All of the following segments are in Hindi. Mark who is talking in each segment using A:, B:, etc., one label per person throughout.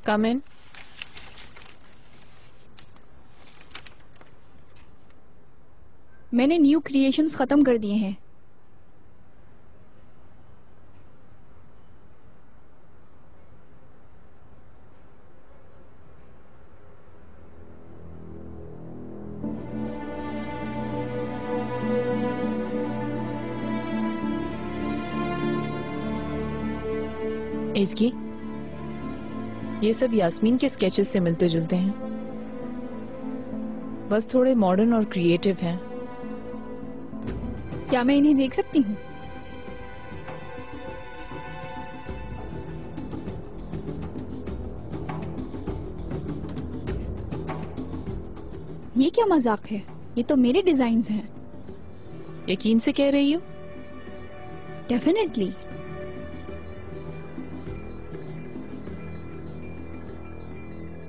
A: कम इन।
B: मैंने न्यू क्रिएशंस खत्म कर दिए हैं।
A: इसकी ये सब यास्मीन के स्केचेस से मिलते जुलते हैं, बस थोड़े मॉडर्न और क्रिएटिव हैं।
B: क्या मैं इन्हें देख सकती हूँ? ये क्या मजाक है? ये तो मेरे डिजाइन्स हैं।
A: यकीन से कह रही हो?
B: डेफिनेटली।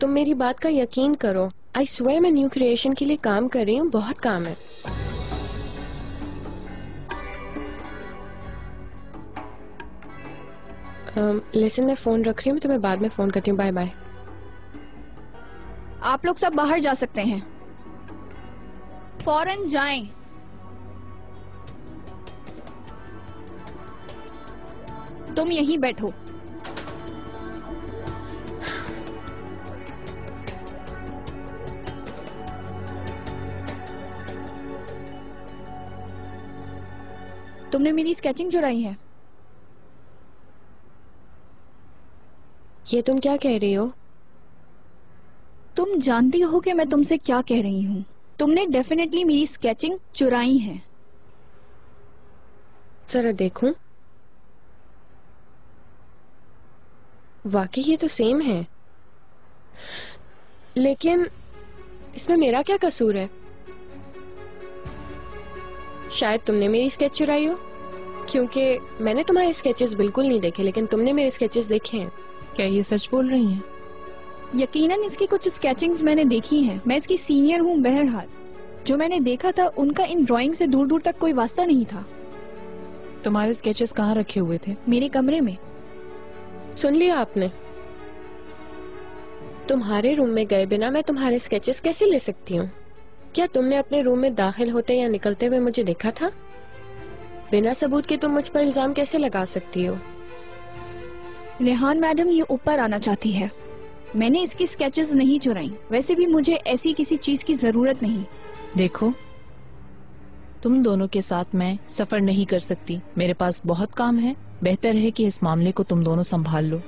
C: तुम मेरी बात का यकीन करो, आई स्वेयर मैं न्यू क्रिएशन के लिए काम कर रही हूँ, बहुत काम है। लिसन, मैं फोन रख रही हूँ, तुम्हें बाद में फोन करती हूँ। Bye bye.
B: आप लोग सब बाहर जा सकते हैं, फौरन जाएं। तुम यहीं बैठो। तुमने मेरी स्केचिंग चुराई है।
C: ये तुम क्या कह रही हो?
B: तुम जानती हो कि मैं तुमसे क्या कह रही हूँ। तुमने डेफिनेटली मेरी स्केचिंग चुराई है।
C: जरा देखूं। वाकई ये तो सेम है, लेकिन इसमें मेरा क्या कसूर है? शायद तुमने मेरी स्केच चुराई हो, क्योंकि मैंने तुम्हारे स्केचेस बिल्कुल नहीं देखे, लेकिन तुमने मेरे स्केचेस देखे हैं।
A: क्या ये सच बोल रही हैं?
B: यकीनन इसकी कुछ स्केचिंग्स मैंने देखी हैं। मैं इसकी सीनियर हूँ। बहरहाल जो मैंने देखा था उनका इन ड्राइंग से दूर दूर तक कोई वास्ता नहीं था।
A: तुम्हारे स्केचेस कहाँ रखे हुए थे?
B: मेरे कमरे में।
C: सुन लिया आपने? तुम्हारे रूम में गए बिना मैं तुम्हारे स्केचेस कैसे ले सकती हूँ? क्या तुमने अपने रूम में दाखिल होते या निकलते हुए मुझे देखा था? बिना सबूत के तुम मुझ पर इल्जाम कैसे लगा सकती हो?
B: रेहान मैडम ये ऊपर आना चाहती है। मैंने इसकी स्केचेस नहीं चुराई। वैसे भी मुझे ऐसी किसी चीज की जरूरत नहीं।
A: देखो, तुम दोनों के साथ मैं सफर नहीं कर सकती। मेरे पास बहुत काम है। बेहतर है कि इस मामले को तुम दोनों संभाल लो।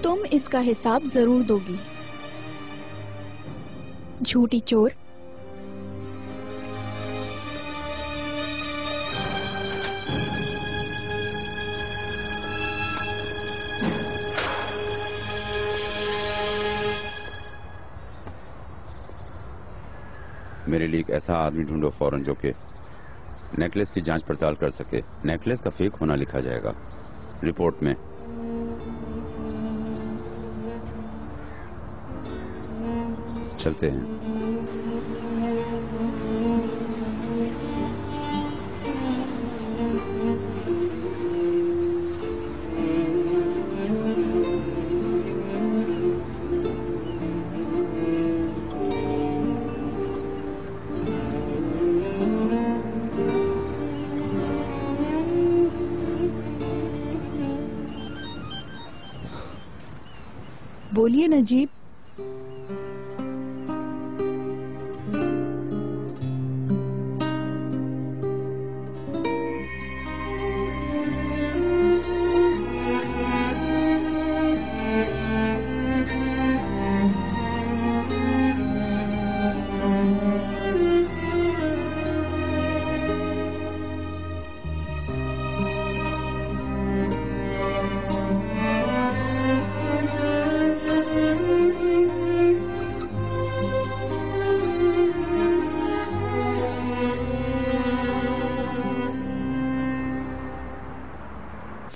B: तुम इसका हिसाब जरूर दोगी, झूठी चोर।
D: मेरे लिए एक ऐसा आदमी ढूंढो फौरन जो कि नेकलेस की जांच पड़ताल कर सके। नेकलेस का फेक होना लिखा जाएगा रिपोर्ट में। चलते हैं।
A: बोलिए नजीब।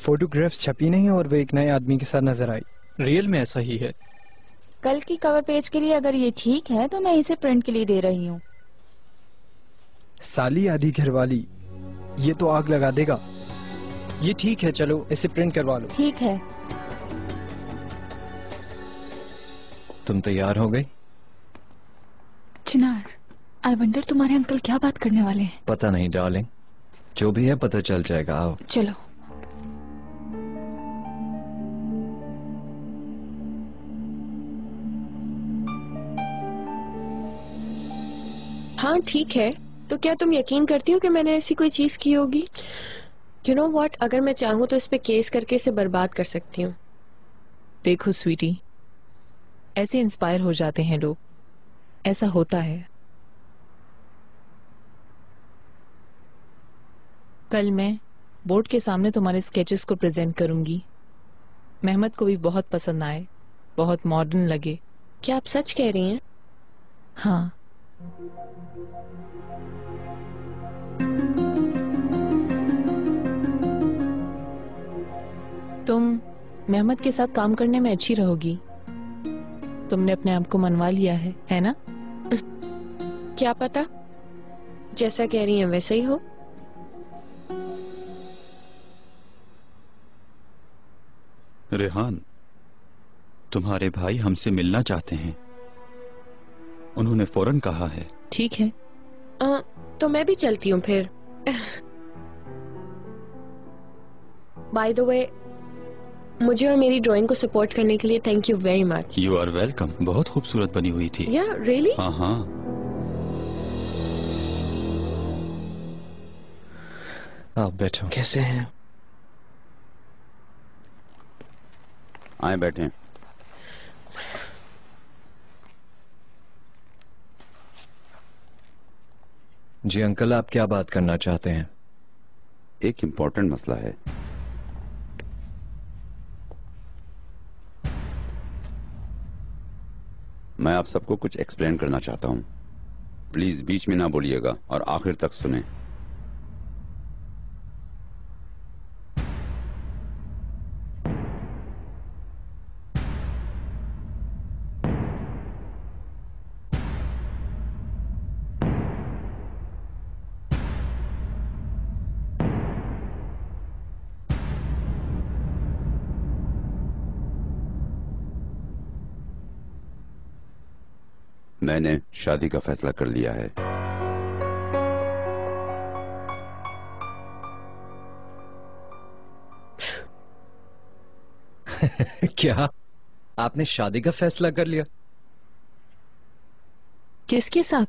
E: फोटोग्राफ्स छपी नहीं और वो एक नए आदमी के साथ नजर आई।
F: रियल में ऐसा ही है।
G: कल की कवर पेज के लिए अगर ये ठीक है तो मैं इसे प्रिंट के लिए दे रही हूँ।
E: साली आधी घरवाली, ये तो आग लगा देगा। ये ठीक है, चलो इसे प्रिंट करवा लो।
A: ठीक है।
E: तुम तैयार हो गई?
B: चिनार, आई वंडर तुम्हारे अंकल क्या बात करने वाले हैं।
E: पता नहीं डार्लिंग, जो भी है पता चल जाएगा। आओ।
B: चलो।
C: हाँ ठीक है, तो क्या तुम यकीन करती हो कि मैंने ऐसी कोई चीज की होगी? यू नो व्हाट, अगर मैं चाहूँ तो इस पे केस करके इसे बर्बाद कर सकती हूँ।
A: देखो स्वीटी, ऐसे इंस्पायर हो जाते हैं लोग, ऐसा होता है। कल मैं बोर्ड के सामने तुम्हारे स्केचेस को प्रेजेंट करूंगी। मेहमद को भी बहुत पसंद आए, बहुत मॉडर्न लगे।
C: क्या आप सच कह रही हैं?
A: हाँ। तुम मेहमद के साथ काम करने में अच्छी रहोगी। तुमने अपने आप को मनवा लिया है ना?
C: क्या पता, जैसा कह रही हैं वैसा ही हो।
F: रेहान, तुम्हारे भाई हमसे मिलना चाहते हैं। उन्होंने फौरन कहा है।
A: ठीक है।
C: तो मैं भी चलती हूँ फिर। बाय द वे, मुझे और मेरी ड्राइंग को सपोर्ट करने के लिए thank you very much.
F: You are welcome. बहुत खूबसूरत बनी हुई थी।
C: या रियली?
F: हाँ हाँ।
E: आप बैठो।
G: कैसे हैं?
D: आए बैठे।
E: जी अंकल, आप क्या बात करना चाहते हैं?
D: एक इम्पोर्टेंट मसला है। मैं आप सबको कुछ एक्सप्लेन करना चाहता हूं। प्लीज बीच में ना बोलिएगा और आखिर तक सुने। मैंने शादी का फैसला कर लिया है।
E: क्या आपने शादी का फैसला कर लिया?
A: किसके साथ?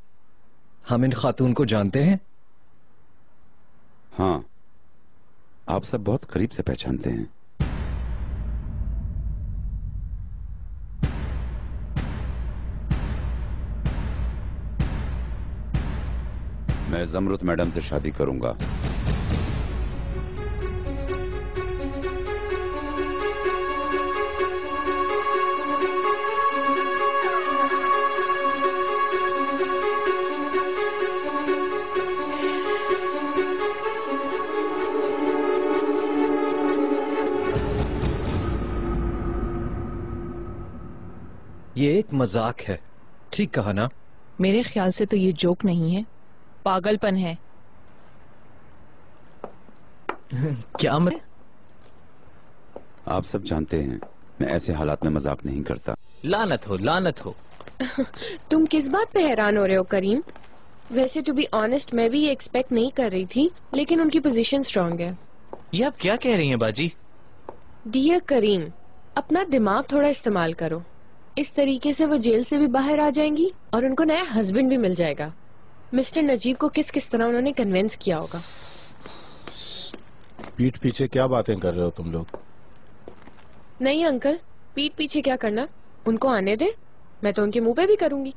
E: हम इन खातून को जानते हैं?
D: हाँ, आप सब बहुत करीब से पहचानते हैं। मैं जमरुत मैडम से शादी करूंगा।
E: ये एक मजाक है, ठीक कहा ना?
A: मेरे ख्याल से तो ये जोक नहीं है, पागलपन है।
E: क्या
D: आप सब जानते हैं मैं ऐसे हालात में मजाक नहीं करता।
G: लानत हो, लानत हो।
C: तुम किस बात पे हैरान हो रहे हो करीम? वैसे टू बी ऑनेस्ट मैं भी ये एक्सपेक्ट नहीं कर रही थी, लेकिन उनकी पोजीशन स्ट्रांग है।
G: ये आप क्या कह रही हैं बाजी?
C: डियर करीम, अपना दिमाग थोड़ा इस्तेमाल करो। इस तरीके से वो जेल से भी बाहर आ जाएंगी और उनको नया हस्बैंड भी मिल जाएगा। मिस्टर नजीब को किस किस तरह उन्होंने कन्विंस किया होगा।
H: पीठ पीछे क्या बातें कर रहे हो तुम लोग?
C: नहीं अंकल, पीठ पीछे क्या करना, उनको आने दे, मैं तो उनके मुंह पे भी करूंगी।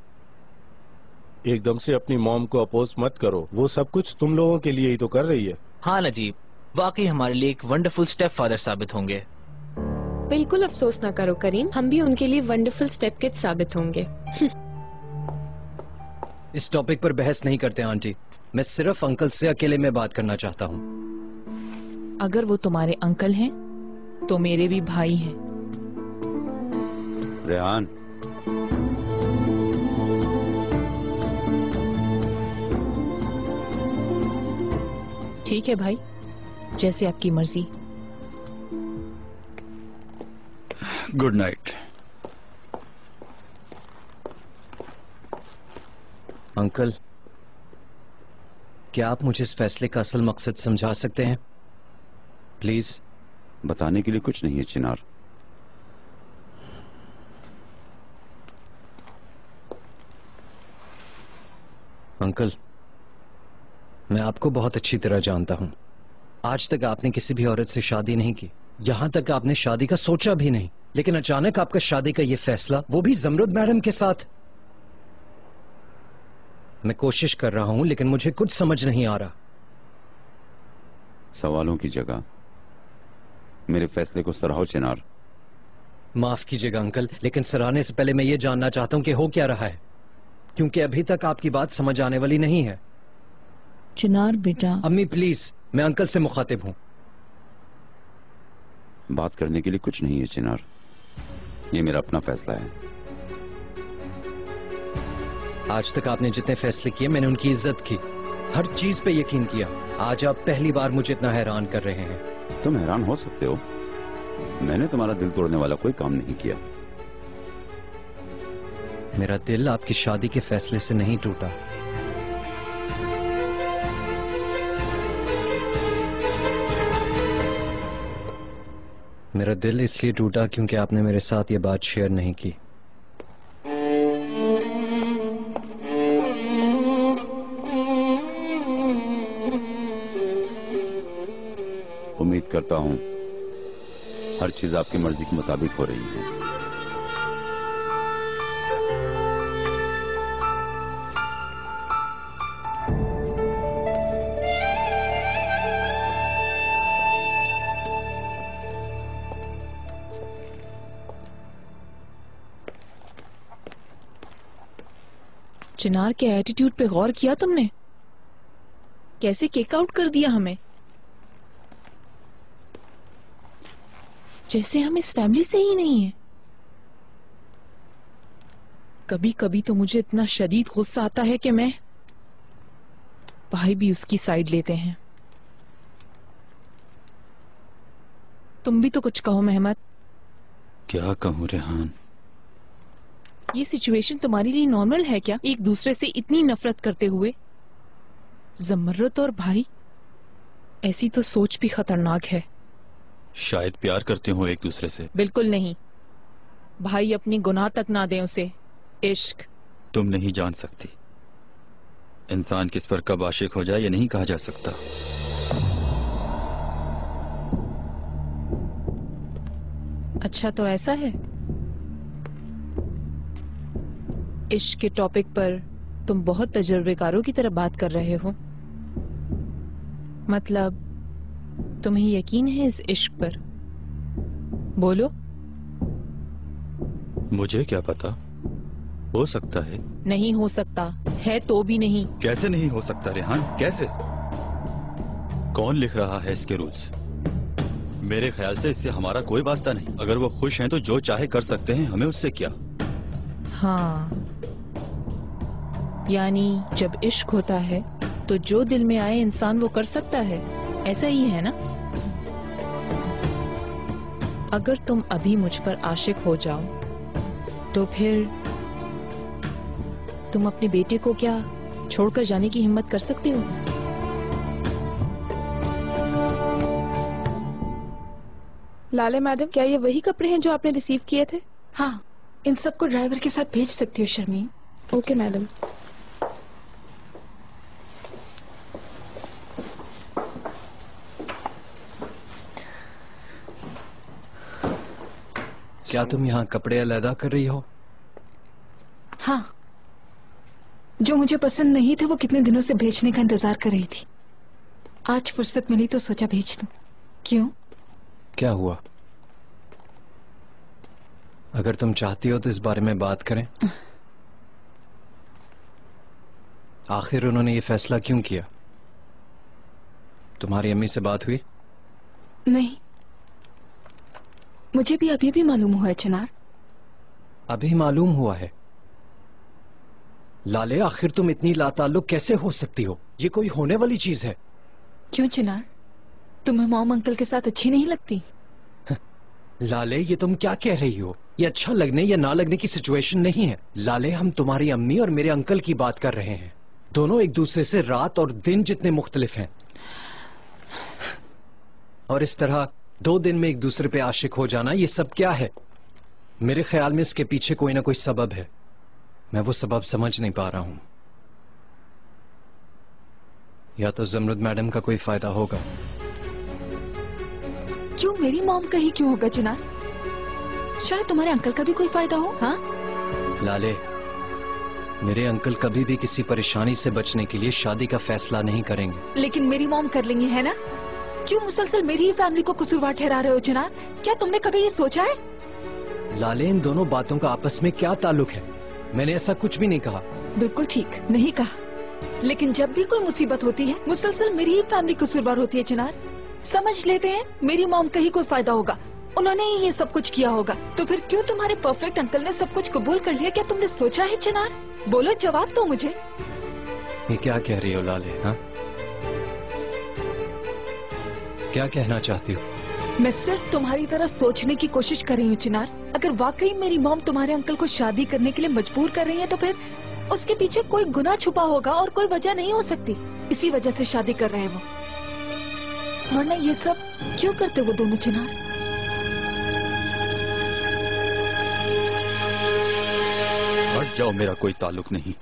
H: एकदम से अपनी मॉम को अपोज मत करो, वो सब कुछ तुम लोगों के लिए ही तो कर रही है।
G: हाँ नजीब, वाकई हमारे लिए एक वंडरफुल स्टेप फादर साबित होंगे।
C: बिल्कुल अफसोस ना करो करीम, हम भी उनके लिए वंडरफुल स्टेप किड्स साबित होंगे।
E: इस टॉपिक पर बहस नहीं करते आंटी, मैं सिर्फ अंकल से अकेले में बात करना चाहता हूँ।
A: अगर वो तुम्हारे अंकल हैं तो मेरे भी भाई हैं।
D: रेहान,
A: ठीक है भाई, जैसे आपकी मर्जी।
F: Good night.
E: अंकल, क्या आप मुझे इस फैसले का असल मकसद समझा सकते हैं प्लीज?
D: बताने के लिए कुछ नहीं है चिनार।
E: अंकल, मैं आपको बहुत अच्छी तरह जानता हूं। आज तक आपने किसी भी औरत से शादी नहीं की, यहां तक आपने शादी का सोचा भी नहीं, लेकिन अचानक आपका शादी का ये फैसला, वो भी जमरुद मैडम के साथ। मैं कोशिश कर रहा हूं लेकिन मुझे कुछ समझ नहीं आ रहा।
D: सवालों की जगह मेरे फैसले को सराहो चिनार।
E: माफ कीजिएगा अंकल, लेकिन सराहने से पहले मैं ये जानना चाहता हूं कि हो क्या रहा है, क्योंकि अभी तक आपकी बात समझ आने वाली नहीं है।
A: चिनार बेटा।
E: अम्मी प्लीज, मैं अंकल से मुखातिब हूं।
D: बात करने के लिए कुछ नहीं है चिनार, ये मेरा अपना फैसला है।
E: आज तक आपने जितने फैसले किए मैंने उनकी इज्जत की, हर चीज पे यकीन किया। आज आप पहली बार मुझे इतना हैरान कर रहे हैं।
D: तुम हैरान हो सकते हो, मैंने तुम्हारा दिल तोड़ने वाला कोई काम नहीं किया।
E: मेरा दिल आपकी शादी के फैसले से नहीं टूटा। मेरा दिल इसलिए टूटा क्योंकि आपने मेरे साथ ये बात शेयर नहीं की।
D: उम्मीद करता हूं हर चीज आपकी मर्जी के मुताबिक हो रही है।
A: चिनार के एटीट्यूड पे गौर किया तुमने? कैसे किक आउट कर दिया हमें, जैसे हम इस फैमिली से ही नहीं है। कभी कभी तो मुझे इतना शदीद गुस्सा आता है कि मैं, भाई भी उसकी साइड लेते हैं। तुम भी तो कुछ कहो मेहमद।
F: क्या कहूं रेहान?
A: ये सिचुएशन तुम्हारे लिए नॉर्मल है क्या, एक दूसरे से इतनी नफरत करते हुए? जमरुद और भाई, ऐसी तो सोच भी खतरनाक है।
F: शायद प्यार करते हो एक दूसरे से।
A: बिल्कुल नहीं, भाई अपनी गुनाह तक ना दें उसे। इश्क
F: तुम नहीं जान सकती, इंसान किस पर कब आशिक हो जाए ये नहीं कहा जा सकता।
A: अच्छा तो ऐसा है? इश्क के टॉपिक पर तुम बहुत तजुर्बेकारों की तरह बात कर रहे हो। मतलब तुम्हें यकीन है इस इश्क पर? बोलो।
F: मुझे क्या पता, हो सकता है।
A: नहीं हो सकता है तो भी नहीं।
F: कैसे नहीं हो सकता रेहान, कैसे? कौन लिख रहा है इसके रूल्स? मेरे ख्याल से इससे हमारा कोई वास्ता नहीं। अगर वो खुश हैं तो जो चाहे कर सकते हैं, हमें उससे क्या।
A: हाँ, यानी जब इश्क होता है तो जो दिल में आए इंसान वो कर सकता है, ऐसा ही है ना? अगर तुम अभी मुझ पर आशिक हो जाओ तो फिर तुम अपने बेटे को क्या छोड़कर जाने की हिम्मत कर सकते हो?
I: लाले मैडम, क्या ये वही कपड़े हैं जो आपने रिसीव किए थे?
J: हाँ, इन सबको ड्राइवर के साथ भेज सकती हो शर्मीन।
I: Okay madam.
E: क्या तुम यहाँ कपड़े अलग कर रही हो?
J: हाँ, जो मुझे पसंद नहीं थे वो कितने दिनों से भेजने का इंतजार कर रही थी। आज फुर्सत मिली तो सोचा भेज दूं। क्यों?
E: क्या हुआ? अगर तुम चाहती हो तो इस बारे में बात करें। आखिर उन्होंने ये फैसला क्यों किया? तुम्हारी अम्मी से बात हुई?
J: नहीं, मुझे भी अभी भी मालूम हुआ है चिनार।
E: अभी मालूम हुआ है? लाले, आखिर तुम इतनी लाताल्लुक कैसे हो सकती हो? ये कोई होने वाली चीज है?
J: क्यों चिनार, तुम्हें मॉम अंकल के साथ अच्छी नहीं लगती?
E: लाले, ये तुम क्या कह रही हो? ये अच्छा लगने या ना लगने की सिचुएशन नहीं है। लाले, हम तुम्हारी अम्मी और मेरे अंकल की बात कर रहे हैं। दोनों एक दूसरे से रात और दिन जितने मुख्तलिफ हैं, और इस तरह 2 दिन में एक दूसरे पे आशिक हो जाना, ये सब क्या है? मेरे ख्याल में इसके पीछे कोई ना कोई सबब है। मैं वो सबब समझ नहीं पा रहा हूं। या तो जमरुद मैडम का कोई फायदा होगा।
J: क्यों, मेरी मॉम का ही क्यों होगा चिनार? शायद तुम्हारे अंकल का भी कोई फायदा हो। हाँ
E: लाले, मेरे अंकल कभी भी किसी परेशानी से बचने के लिए शादी का फैसला नहीं करेंगे।
J: लेकिन मेरी मॉम कर लेंगी, है ना? क्यों मुसलसल मेरी ही फैमिली को कसूरवार ठहरा रहे हो चिनार? क्या तुमने कभी ये सोचा है?
E: लाले, इन दोनों बातों का आपस में क्या ताल्लुक है? मैंने ऐसा कुछ भी नहीं कहा।
J: बिल्कुल ठीक नहीं कहा, लेकिन जब भी कोई मुसीबत होती है मुसलसल मेरी ही फैमिली कसूरवार होती है चिनार। समझ लेते हैं मेरी मॉम का ही कोई फायदा होगा, उन्होंने ही ये सब कुछ किया होगा। तो फिर क्यों तुम्हारे परफेक्ट अंकल ने सब कुछ कबूल कर लिया? क्या तुमने सोचा है चिनार? बोलो, जवाब दो मुझे।
E: ये क्या कह रही हो लाले? हाँ, क्या कहना चाहती हो?
J: मैं सिर्फ तुम्हारी तरह सोचने की कोशिश कर रही हूँ चिनार। अगर वाकई मेरी मॉम तुम्हारे अंकल को शादी करने के लिए मजबूर कर रही है तो फिर उसके पीछे कोई गुनाह छुपा होगा और कोई वजह नहीं हो सकती। इसी वजह से शादी कर रहे हैं वो, वरना ये सब क्यों करते वो दोनों चिनार?
F: हट जाओ, मेरा कोई ताल्लुक नहीं।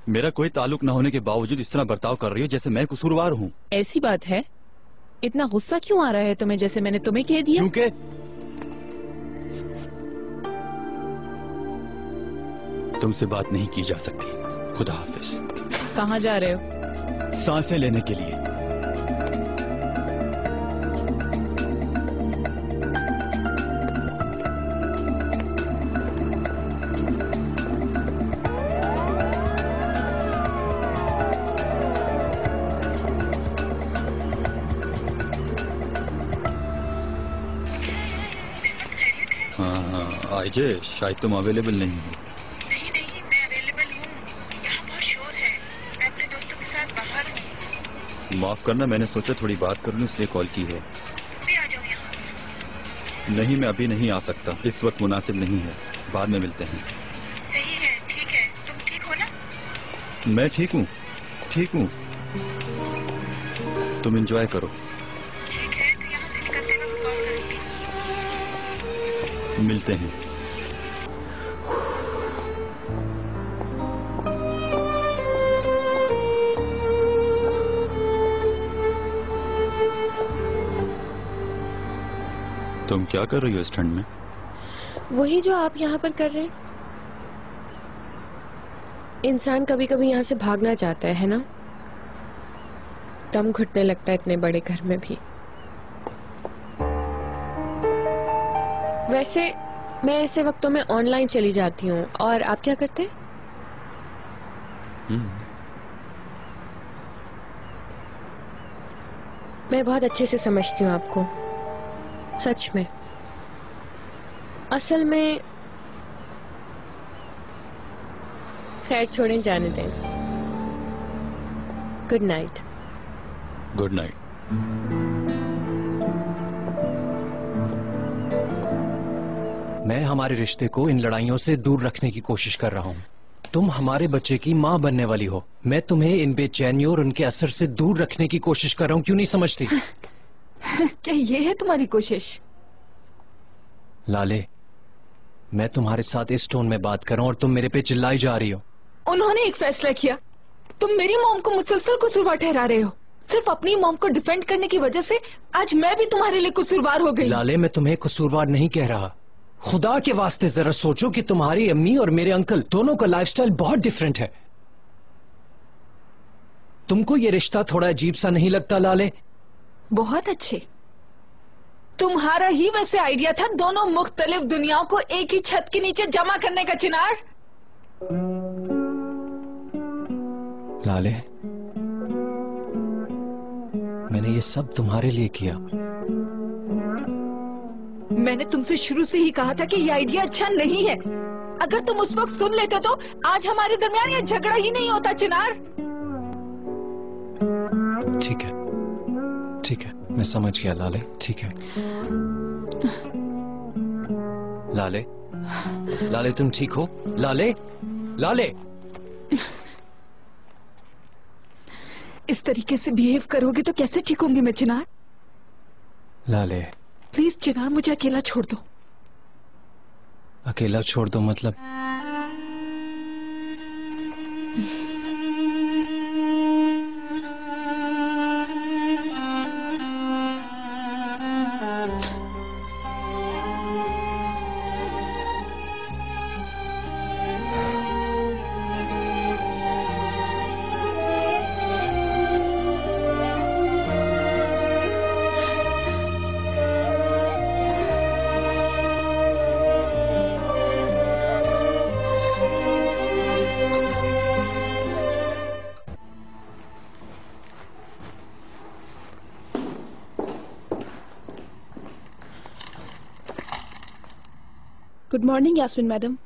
F: मेरा कोई ताल्लुक न होने के बावजूद इस तरह बर्ताव कर रही हो जैसे मैं कसूरवार हूँ।
A: ऐसी बात है? इतना गुस्सा क्यों आ रहा है तुम्हें, जैसे मैंने तुम्हें कह दिया?
F: क्योंकि तुमसे बात नहीं की जा सकती। खुदा हाफिज।
A: कहाँ जा रहे हो?
F: सांसें लेने के लिए। हाँ, आइजे, शायद तुम अवेलेबल नहीं हो।
J: नहीं, मैं अवेलेबल हूँ। यहाँ बहुत शोर है, मैं अपने दोस्तों के साथ बाहर हूँ।
F: माफ करना, मैंने सोचा थोड़ी बात कर लूं इसलिए कॉल की है।
J: भी आ जाओ यहाँ।
F: नहीं, मैं अभी नहीं आ सकता, इस वक्त मुनासिब नहीं है। बाद में मिलते हैं।
J: सही है, ठीक है। तुम ठीक हो ना?
F: मैं ठीक हूँ, ठीक हूँ। तुम एंजॉय करो।
J: ठीक है, तो यहाँ से निकलते वक्त कॉल करूँगी।
F: मिलते हैं। तुम क्या कर रही हो इस ठंड में?
C: वही जो आप यहाँ पर कर रहे हैं। इंसान कभी कभी यहाँ से भागना चाहता है ना? दम घुटने लगता है इतने बड़े घर में भी। वैसे मैं ऐसे वक्तों में ऑनलाइन चली जाती हूँ। और आप क्या करते हैं? मैं बहुत अच्छे से समझती हूँ आपको, सच में। असल में खैर छोड़ें, जाने दें। Good night.
F: Good night.
E: मैं हमारे रिश्ते को इन लड़ाइयों से दूर रखने की कोशिश कर रहा हूँ। तुम हमारे बच्चे की माँ बनने वाली हो। मैं तुम्हें इन बेचैनियों और उनके असर से दूर रखने की कोशिश कर रहा हूँ। क्यों नहीं समझती?
J: क्या ये है तुम्हारी कोशिश?
E: लाले, मैं तुम्हारे साथ इस टोन में बात कर रहा हूँ और तुम मेरे पे चिल्लाई जा रही हो।
J: उन्होंने एक फैसला किया, तुम मेरी मॉम को मुसलसल कसूरवार ठहरा रहे हो। सिर्फ अपनी मॉम को डिफेंड करने की वजह से आज मैं भी तुम्हारे लिए कसूरवार हो गई।
E: लाले, मैं तुम्हें कसूरवार नहीं कह रहा। खुदा के वास्ते जरा सोचो कि तुम्हारी अम्मी और मेरे अंकल दोनों का लाइफस्टाइल बहुत डिफरेंट है। तुमको ये रिश्ता थोड़ा अजीब सा नहीं लगता लाले?
J: बहुत अच्छे। तुम्हारा ही वैसे आइडिया था दोनों मुख्तलिफ दुनियाओं को एक ही छत के नीचे जमा करने का चिनार।
E: लाले, मैंने ये सब तुम्हारे लिए किया।
J: मैंने तुमसे शुरू से ही कहा था कि ये आइडिया अच्छा नहीं है। अगर तुम उस वक्त सुन लेते तो आज हमारे दरमियान ये झगड़ा ही नहीं होता चिनार।
E: ठीक है, ठीक है, मैं समझ गया लाले, ठीक है। लाले, लाले तुम ठीक हो? लाले, लाले।
J: इस तरीके से बिहेव करोगे तो कैसे ठीक होंगी मैं चिनार?
E: लाले,
J: प्लीज चिनार, मुझे अकेला छोड़ दो।
E: अकेला छोड़ दो मतलब?
I: Good morning Yasmin madam.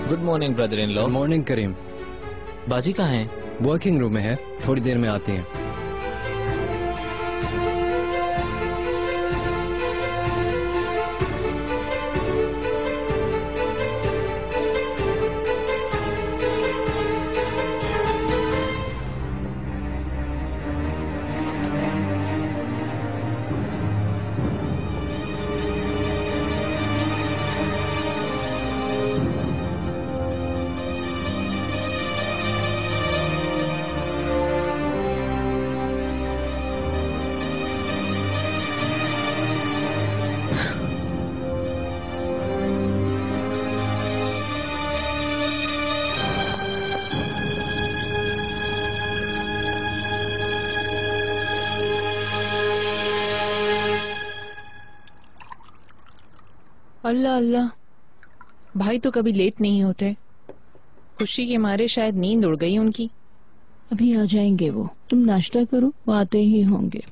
G: Good morning brother in law.
E: Good morning Karim.
G: बाजी कहाँ है?
E: वर्किंग रूम में है, थोड़ी देर में आती हैं।
A: अल्लाह अल्लाह, भाई तो कभी लेट नहीं होते। खुशी के मारे शायद नींद उड़ गई उनकी।
K: अभी आ जाएंगे वो, तुम नाश्ता करो, वो आते ही होंगे।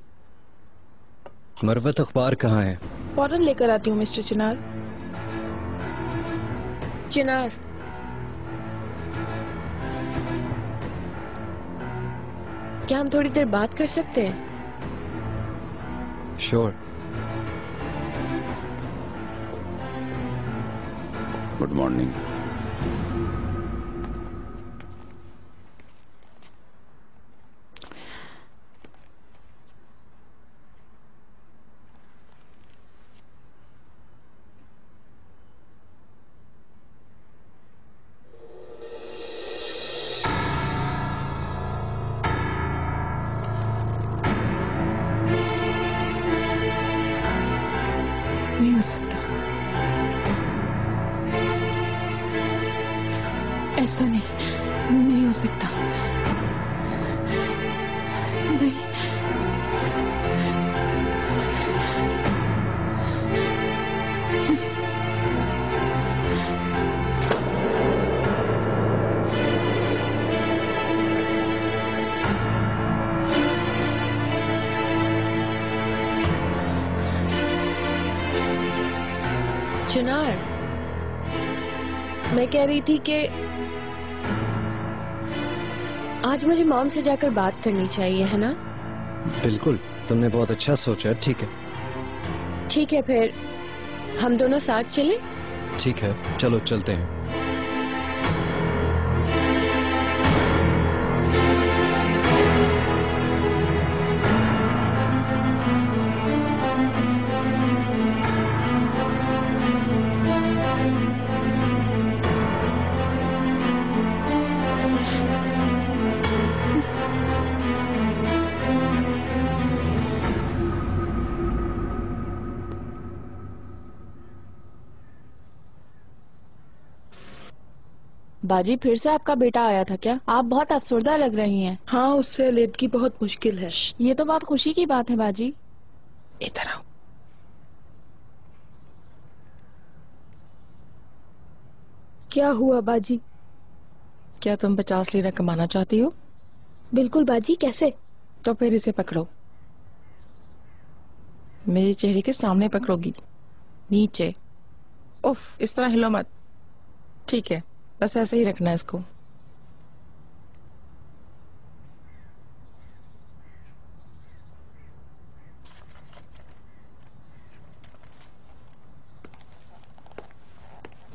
E: मरवत अखबार कहाँ है?
I: फौरन लेकर आती हूँ मिस्टर चिनार।
C: चिनार, क्या हम थोड़ी देर बात कर सकते हैं?
E: श्योर।
D: Good morning.
B: नहीं हो सकता, ऐसा नहीं हो सकता। नहीं,
C: चिनार, मैं कह रही थी कि आज मुझे मॉम से जाकर बात करनी चाहिए, है ना?
E: बिल्कुल, तुमने बहुत अच्छा सोचा। ठीक है,
C: ठीक है, फिर हम दोनों साथ चलें?
E: ठीक है, चलो चलते हैं।
I: बाजी फिर से आपका बेटा आया था क्या? आप बहुत अफसरदा लग रही हैं।
L: हाँ, उससे अलीदगी बहुत मुश्किल है।
I: ये तो बहुत खुशी की बात है बाजी।
L: इधर आओ। क्या हुआ बाजी?
M: क्या तुम 50 लीरा कमाना चाहती हो?
L: बिल्कुल बाजी। कैसे?
M: तो फिर इसे पकड़ो। मेरे चेहरे के सामने पकड़ोगी, नीचे। उफ, इस तरह हिलो मत। ठीक है, बस ऐसे ही रखना है इसको।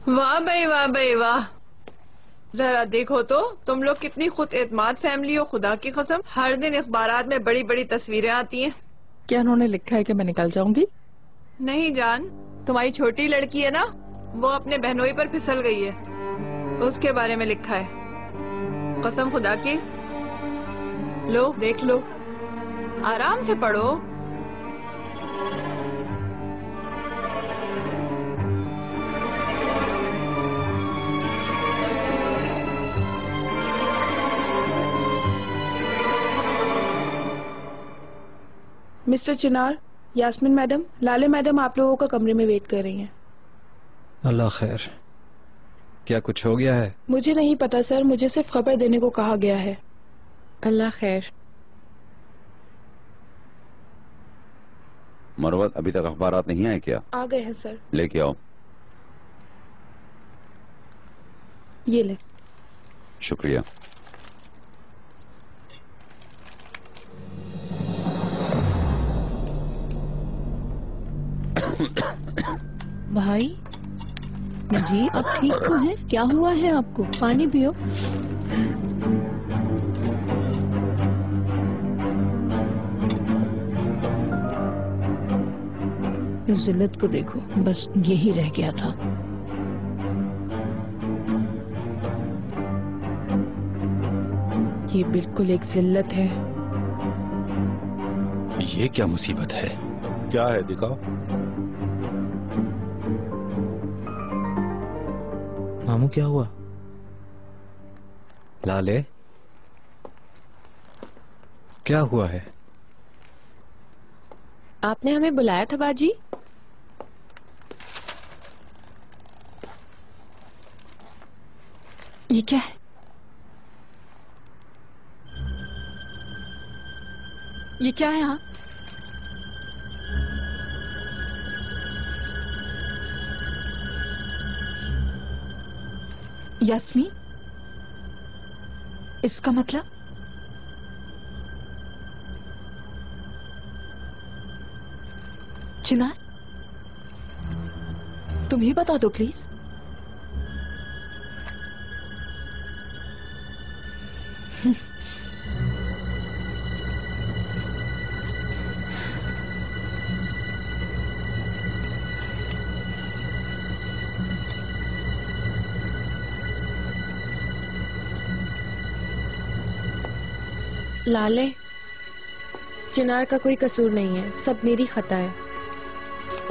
N: वाह भाई वाह भाई वाह। जरा देखो तो तुम लोग कितनी खुद एतमाद फैमिली हो। खुदा की कसम, हर दिन अखबारात में बड़ी बड़ी तस्वीरें आती हैं।
M: क्या उन्होंने लिखा है कि मैं निकल जाऊंगी?
N: नहीं जान, तुम्हारी छोटी लड़की है ना, वो अपने बहनोई पर फिसल गई है, उसके बारे में लिखा है। कसम खुदा की। लो देख लो, आराम से पढ़ो।
L: मिस्टर चिनार, यास्मीन मैडम, लाले मैडम आप लोगों का कमरे में वेट कर रही हैं।
E: अल्लाह खैर। क्या कुछ हो गया है?
L: मुझे नहीं पता सर, मुझे सिर्फ खबर देने को कहा गया है।
C: अल्लाह खैर।
D: मरवत, अभी तक अखबारात नहीं आए क्या?
L: आ गए हैं सर।
D: लेके आओ।
L: ये ले।
D: शुक्रिया।
K: भाई नजीब, आप ठीक तो हैं? क्या हुआ है आपको? पानी पियो। इस जिल्लत को देखो, बस यही रह गया था।
I: ये बिल्कुल एक जिल्लत है।
F: ये क्या मुसीबत है?
H: क्या है, दिखाओ।
E: मामू क्या हुआ? लाले, क्या हुआ है?
C: आपने हमें बुलाया था बाजी?
I: ये क्या है? ये क्या है? यहाँ यास्मीन, इसका मतलब? चिनार, तुम ही बता दो प्लीज।
C: लाले, चिनार का कोई कसूर नहीं है, सब मेरी खता है।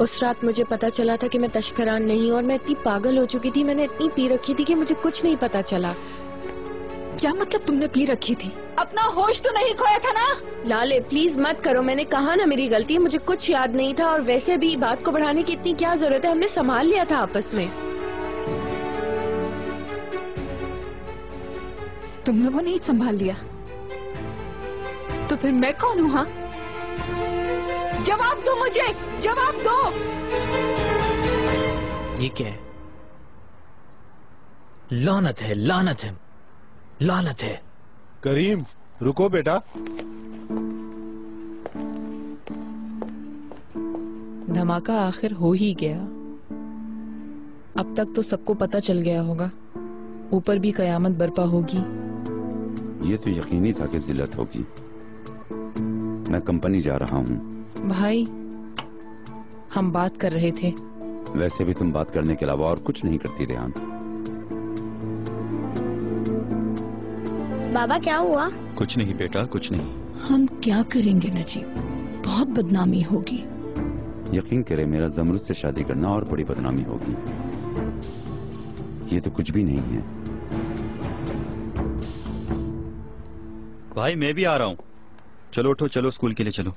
C: उस रात मुझे पता चला था कि मैं तशकरान नहीं, और मैं इतनी पागल हो चुकी थी, मैंने इतनी पी रखी थी कि मुझे कुछ नहीं पता चला।
I: क्या मतलब तुमने पी रखी थी? अपना होश तो नहीं खोया था ना?
C: लाले प्लीज मत करो, मैंने कहा ना मेरी गलती है, मुझे कुछ याद नहीं था, और वैसे भी बात को बढ़ाने की इतनी क्या जरूरत है, हमने संभाल लिया था आपस में।
I: तुम लोगों ने ही संभाल लिया, तो फिर मैं कौन हूँ? हाँ, जवाब दो मुझे, जवाब दो।
G: ये क्या है? लानत है, लानत है, लानत है।
H: करीम, रुको बेटा।
A: धमाका आखिर हो ही गया। अब तक तो सबको पता चल गया होगा, ऊपर भी कयामत बर्पा होगी।
D: ये तो यकीनी था कि जिल्लत होगी। मैं कंपनी जा रहा हूँ।
A: भाई, हम बात कर रहे थे।
D: वैसे भी तुम बात करने के अलावा और कुछ नहीं करती रेहान।
O: बाबा क्या हुआ?
F: कुछ नहीं बेटा, कुछ नहीं।
K: हम क्या करेंगे नजीब, बहुत बदनामी होगी।
D: यकीन करे, मेरा जमरुद से शादी करना और बड़ी बदनामी होगी। ये तो कुछ भी नहीं है।
F: भाई मैं भी आ रहा हूँ। चलो उठो, चलो स्कूल के लिए चलो।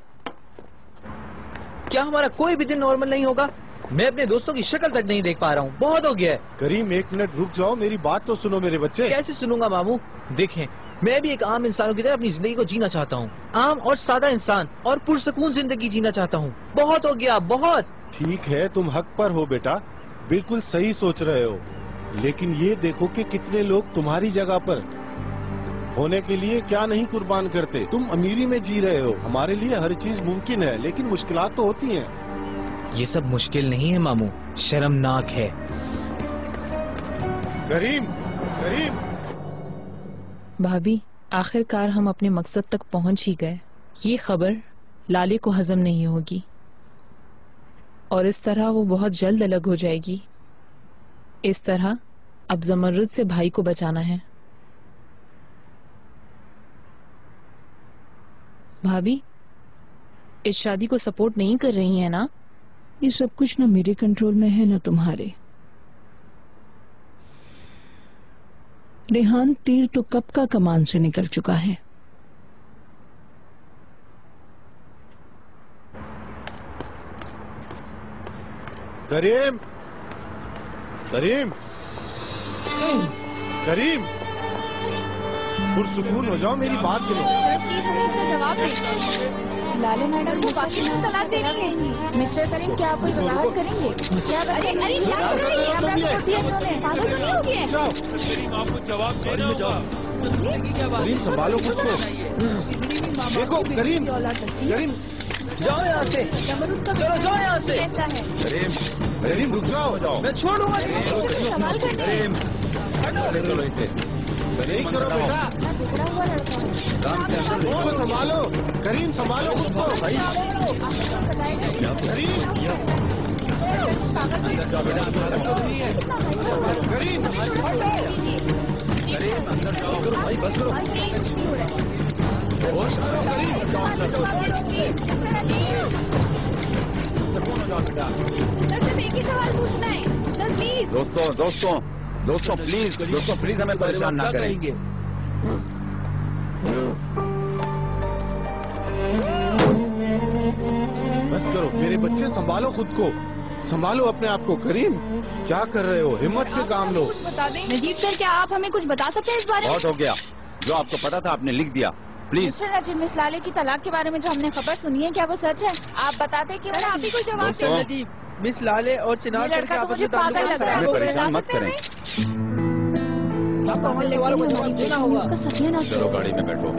G: क्या हमारा कोई भी दिन नॉर्मल नहीं होगा? मैं अपने दोस्तों की शक्ल तक नहीं देख पा रहा हूँ, बहुत हो गया है।
H: करीम एक मिनट रुक जाओ, मेरी बात तो सुनो मेरे बच्चे।
G: कैसे सुनूंगा मामू? देखें, मैं भी एक आम इंसानों की तरह अपनी जिंदगी को जीना चाहता हूँ, आम और सादा इंसान, और पुरसकून जिंदगी जीना चाहता हूँ। बहुत हो गया, बहुत।
H: ठीक है, तुम हक पर हो बेटा, बिल्कुल सही सोच रहे हो, लेकिन ये देखो कि कितने लोग तुम्हारी जगह पर होने के लिए क्या नहीं कुर्बान करते। तुम अमीरी में जी रहे हो, हमारे लिए हर चीज मुमकिन है, लेकिन मुश्किलात तो होती हैं।
G: ये सब मुश्किल नहीं है मामू, शर्मनाक है।
H: करीम, करीम।
A: भाभी, आखिरकार हम अपने मकसद तक पहुंच ही गए। ये खबर लाले को हजम नहीं होगी और इस तरह वो बहुत जल्द अलग हो जाएगी। इस तरह अब जमरुद से भाई को बचाना है। भाभी, इस शादी को सपोर्ट नहीं कर रही है ना?
K: ये सब कुछ ना मेरे कंट्रोल में है ना तुम्हारे। रेहान, तीर तो कब का कमान से निकल चुका है।
H: करीम, करीम, करीम, पुरसुकून हो जाओ, मेरी बात सुनो।
B: जवाब लाले मैडम को बाकी तलाक दे रही है। मिस्टर करीम, क्या आप कोई वजाहत करेंगे? क्या अरे क्या कर रही है? पागल तो नहीं हो गए?
H: आपको जवाब देना। करीम संभालो खुद को। देखो करीम, करीम
G: जाओ यहाँ से, चलो जाओ यहाँ से।
H: करीम, करीम रुक जाओ,
G: मैं छोड़ूंगा।
H: करीम, चलो इसे नहीं करो बेटा, इसको संभालो। करीम संभालो खुद को। करीम, करीम, करीम अंदर जाओ। करो भाई, बस करो। होश करो करीम।
B: एक ही सवाल पूछना है सर, प्लीज।
D: दोस्तों प्लीज हमें परेशान ना करेंगे।
H: बस करो मेरे बच्चे, संभालो खुद को, संभालो अपने आप को। करीम क्या कर रहे हो? हिम्मत से काम लो।
B: बता दें नजीब सर, क्या आप हमें कुछ बता सकते हैं इस बारे में?
D: बहुत हो गया, जो आपको पता था आपने लिख दिया। प्लीज।
O: मिस्टर नजीब, मिस लाले की तलाक के बारे में जो हमने खबर सुनी है, क्या वो सच है? आप बता दें कि
B: आप ही कोई जवाब
G: मिस्टर नजीब, मिस लाले और चिनार
O: ये लड़का तो मुझे पागल लग रहा है।
D: परेशान मत करें। चलो गाड़ी में बैठो।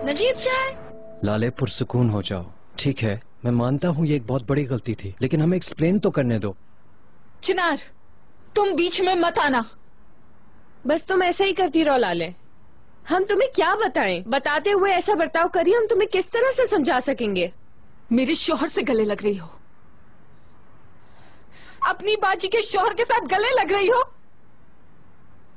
B: नजीब सर।
E: लाले, पुरसुकून हो जाओ। ठीक है, मैं मानता हूँ ये एक बहुत बड़ी गलती थी, लेकिन हमें एक्सप्लेन तो करने दो।
J: चिनार, तुम बीच में मत आना।
C: बस तुम ऐसे ही करती रहो लाले। हम तुम्हें क्या बताएं? बताते हुए ऐसा बर्ताव करिए, हम तुम्हें किस तरह से समझा सकेंगे?
J: मेरे शोहर से गले लग रही हो, अपनी बाजी के शोहर के साथ गले लग रही हो।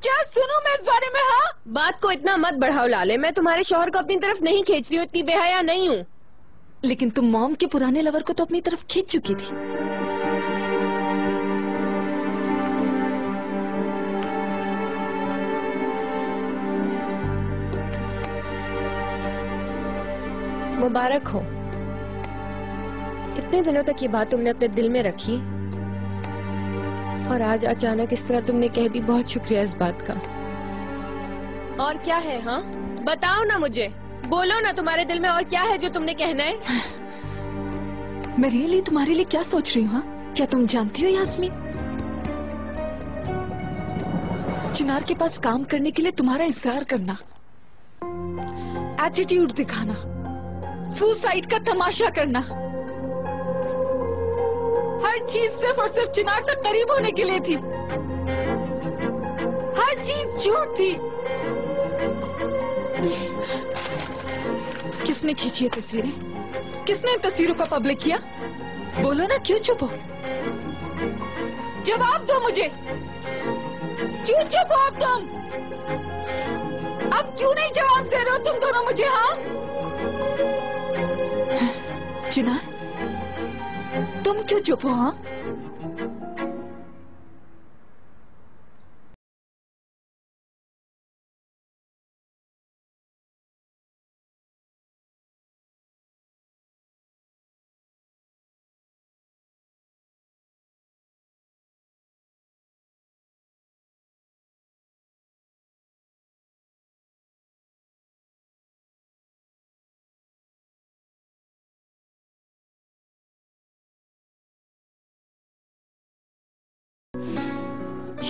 J: क्या सुनूं मैं इस बारे में? हाँ,
C: बात को इतना मत बढ़ाओ लाले, मैं तुम्हारे शोहर को अपनी तरफ नहीं खींच रही हूँ, इतनी बेहया नहीं हूँ।
J: लेकिन तुम मॉम के पुराने लवर को तो अपनी तरफ खींच चुकी थी।
C: मुबारक हो, इतने दिनों तक ये बात तुमने अपने दिल में रखी और आज अचानक इस तरह तुमने कह दी। बहुत शुक्रिया इस बात का। और क्या है? हाँ बताओ ना मुझे, बोलो ना, तुम्हारे दिल में और क्या है जो तुमने कहना है?
J: मैं रियली तुम्हारे लिए क्या सोच रही हूँ? हाँ, क्या तुम जानती हो यास्मीन, चिनार के पास काम करने के लिए तुम्हारा इसरार करना, एटीट्यूड दिखाना, सुसाइड का तमाशा करना, हर चीज सिर्फ और सिर्फ चिनार से करीब होने के लिए थी। हर चीज झूठ थी। किसने खींची ये तस्वीरें? किसने इन तस्वीरों को पब्लिक किया? बोलो ना, क्यों चुप हो? जवाब दो मुझे, क्यों चुप हो अब तुम? अब क्यों नहीं जवाब दे रहे हो तुम दोनों मुझे? हाँ चिनार, तुम क्यों चुप हो? हाँ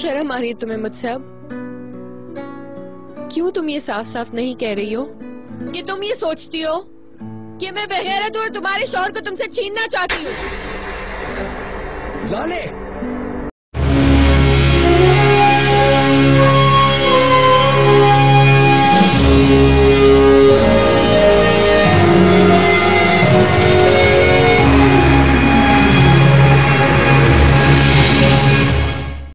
C: शर्म आ रही है तुम्हें मुझसे अब? क्यों तुम ये साफ साफ नहीं कह रही हो कि तुम ये सोचती हो कि मैं बेगैरत हूँ और तुम्हारे शौहर को तुमसे छीनना चाहती हूँ?
E: लाले